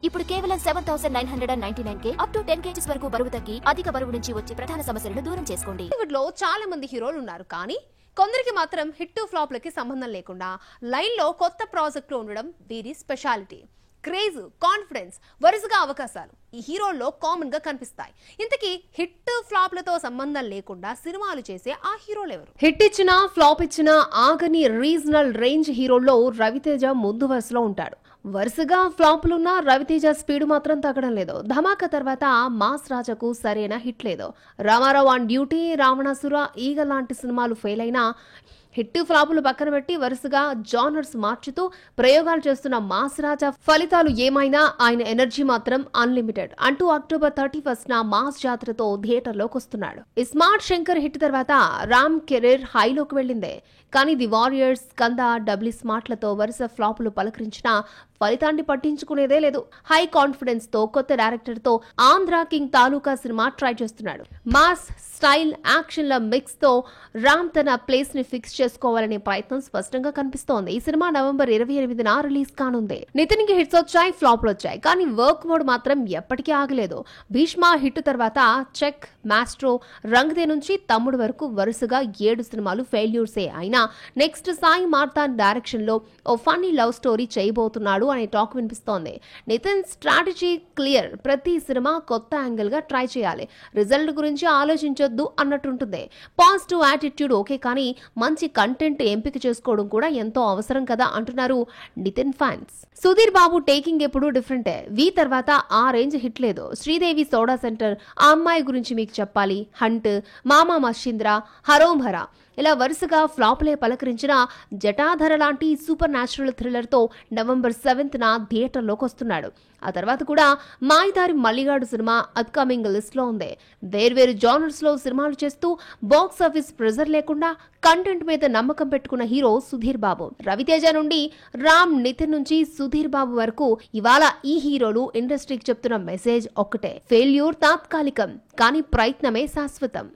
ఇప్పుడు కేవలం 7,999 up to 10 kgs వరకు బరువు తగ్గి అధిక బరువు నుంచి వచ్చే ప్రధాన సమస్యలను దూరం చేసుకోండి. లో చాలా మంది హీరోలు ఉన్నారు, కానీ కొందరికి మాత్రం హిట్ టు ఫ్లాప్ లకి సంబంధం లేకుండా లైన్ లో కొత్త ప్రాజెక్టులు ఉండడం వీరి స్పెషాలిటీ. క్రేజ్, కాన్ఫిడెన్స్, వరుసగా అవకాశాలు ఈ హీరోల్లో కామన్ గా కనిపిస్తాయి. ఇంతకీ హిట్ ఫ్లాప్ లతో సంబంధం లేకుండా సినిమాలు చేసే ఆ హీరోలు ఎవరు? హిట్ ఇచ్చినా ఫ్లాప్ ఇచ్చినా ఆగని రీజనల్ రేంజ్ హీరోల్లో రవితేజ ముందు వరుసలో ఉంటాడు. వరుసగా ఫ్లాపులున్న రవితేజ స్పీడ్ మాత్రం తగ్గడం లేదు. ధమాకా తర్వాత మాస్ రాజాకు సరైన హిట్ లేదు. రామారావు ఆన్ డ్యూటీ, రావణాసుర, ఈగ లాంటి సినిమాలు ఫెయిల్ అయినా హిట్ ఫ్లాపులు పక్కన పెట్టి వరుసగా జానర్స్ మార్చుతూ ప్రయోగాలు చేస్తున్న మాస్ రాజా ఫలితాలు ఏమైనా ఆయన ఎనర్జీ మాత్రం అన్లిమిటెడ్ అంటూ అక్టోబర్ 31న మాస్ జాతరతో థియేటర్లోకి వస్తున్నాడు. ఈ స్మార్ట్ శంకర్ హిట్ తర్వాత రామ్ కెరీర్ హైలోకి వెళ్ళిందే. కానీ ది వారియర్స్, కంద, డబ్లీ స్మార్ట్లతో వరుస ఫ్లాపులు పలకరించిన ఫలితాన్ని పట్టించుకునేదే లేదు. హై కాన్ఫిడెన్స్ తో కొత్త డైరెక్టర్ తో ఆంధ్ర కింగ్ తాలూకా సినిమా ట్రై చేస్తున్నాడు. మాస్, స్టైల్, యాక్షన్ల మిక్స్ తో రామ్ తన ప్లేస్ ని ఫిక్స్ చేసుకోవాలనే ప్రయత్నం స్పష్టంగా కనిపిస్తోంది. ఈ సినిమా నవంబర్ 28న రిలీజ్ కానుంది. నితిన్ కి హిట్స్ వచ్చాయి, ఫ్లాప్లు వచ్చాయి, కానీ వర్క్ మోడ్ మాత్రం ఎప్పటికీ ఆగలేదు. భీష్మ హిట్ తర్వాత చెక్, మాస్ట్రో, రంగదే నుంచి తమ్ముడు వరకు వరుసగా 7 సినిమాలు ఫెయిల్యూర్సే అయినా నెక్స్ట్ సాయి మార్తాన్ డైరెక్షన్ లో ఓ ఫన్నీ లవ్ స్టోరీ చేయబోతున్నాడు అనే టాక్ వినిపిస్తోంది. Nithin strategy clear. ప్రతి సినిమా కొత్త యాంగిల్ గా ట్రై చేయాలి, రిజల్ట్ గురించి ఆలోచించొద్దు అన్నట్టుంటుంది. పాజిటివ్ యాటిట్యూడ్ ఓకే, కానీ మంచి కంటెంట్ ఎంపిక చేసుకోవడం కూడా ఎంతో అవసరం కదా అంటున్నారు నితిన్ ఫ్యాన్స్. సుధీర్ బాబు టేకింగ్ ఎప్పుడు డిఫరెంటే. వి తర్వాత ఆ రేంజ్ హిట్ లేదు. శ్రీదేవి సోడా సెంటర్, ఆ అమ్మాయి గురించి మీకు చెప్పాలి, హంట్, మామా మషింద్ర, హరోం హరా ఇలా వరుసగా ఫ్లాప్లే పలకరించిన జటాధర లాంటి సూపర్ న్యాచురల్ థ్రిల్లర్ తో నవంబర్ 7న థియేటర్లోకి వస్తున్నాడు. ఆ తర్వాత కూడా మాయదారి మల్లిగాడు సినిమా అప్కమింగ్ లిస్ట్ లో ఉంది. వేర్వేరు జానర్స్ లో సినిమాలు చేస్తూ బాక్స్ ఆఫీస్ ప్రెజర్ లేకుండా కంటెంట్ మీద నమ్మకం పెట్టుకున్న హీరో సుధీర్ బాబు. రవితేజ నుండి రామ్, నితిన్ నుంచి సుధీర్ బాబు వరకు ఇవాళ ఈ హీరోలు ఇండస్ట్రీకి చెప్తున్న మెసేజ్ ఒక్కటే: ఫెయిల్యూర్ తాత్కాలికం, కానీ ప్రయత్నమే శాశ్వతం.